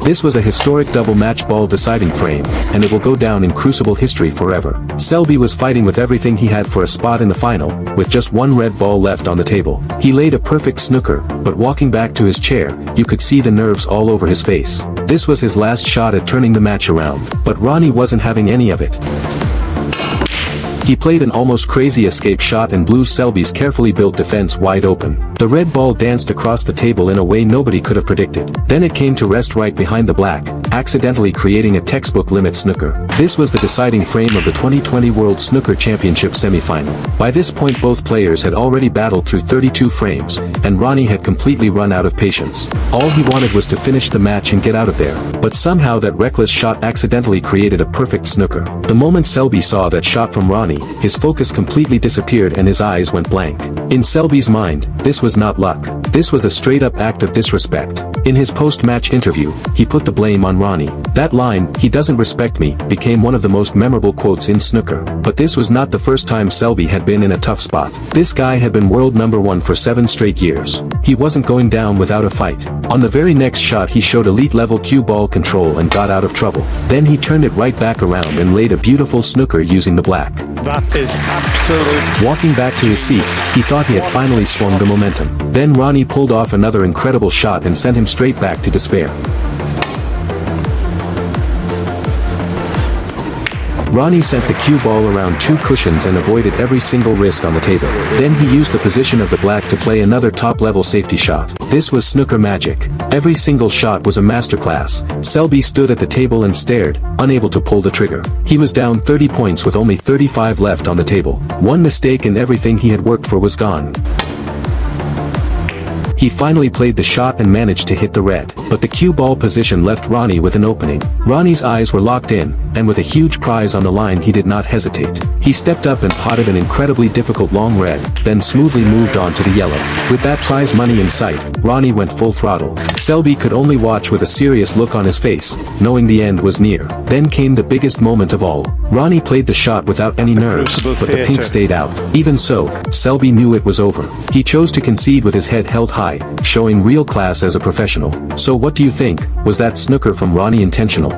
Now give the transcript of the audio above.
This was a historic double match ball deciding frame, and it will go down in Crucible history forever. Selby was fighting with everything he had for a spot in the final, with just one red ball left on the table. He laid a perfect snooker, but walking back to his chair, you could see the nerves all over his face. This was his last shot at turning the match around, but Ronnie wasn't having any of it. He played an almost crazy escape shot and blew Selby's carefully built defense wide open. The red ball danced across the table in a way nobody could have predicted. Then it came to rest right behind the black, accidentally creating a textbook limit snooker. This was the deciding frame of the 2020 World Snooker Championship semifinal. By this point both players had already battled through 32 frames, and Ronnie had completely run out of patience. All he wanted was to finish the match and get out of there, but somehow that reckless shot accidentally created a perfect snooker. The moment Selby saw that shot from Ronnie, his focus completely disappeared and his eyes went blank. In Selby's mind, this was not luck. This was a straight-up act of disrespect. In his post-match interview, he put the blame on Ronnie. That line, "He doesn't respect me," became one of the most memorable quotes in snooker. But this was not the first time Selby had been in a tough spot. This guy had been world #1 for 7 straight years. He wasn't going down without a fight. On the very next shot he showed elite-level cue ball control and got out of trouble. Then he turned it right back around and laid a beautiful snooker using the black. That is absolute. Walking back to his seat, he thought he had finally swung the momentum. Then Ronnie pulled off another incredible shot and sent him straight back to despair. Ronnie sent the cue ball around 2 cushions and avoided every single risk on the table. Then he used the position of the black to play another top-level safety shot. This was snooker magic. Every single shot was a masterclass. Selby stood at the table and stared, unable to pull the trigger. He was down 30 points with only 35 left on the table. One mistake and everything he had worked for was gone. He finally played the shot and managed to hit the red, but the cue ball position left Ronnie with an opening. Ronnie's eyes were locked in, and with a huge prize on the line he did not hesitate. He stepped up and potted an incredibly difficult long red, then smoothly moved on to the yellow. With that prize money in sight, Ronnie went full throttle. Selby could only watch with a serious look on his face, knowing the end was near. Then came the biggest moment of all. Ronnie played the shot without any nerves, but the pink stayed out. Even so, Selby knew it was over. He chose to concede with his head held high, showing real class as a professional. So what do you think? Was that snooker from Ronnie intentional?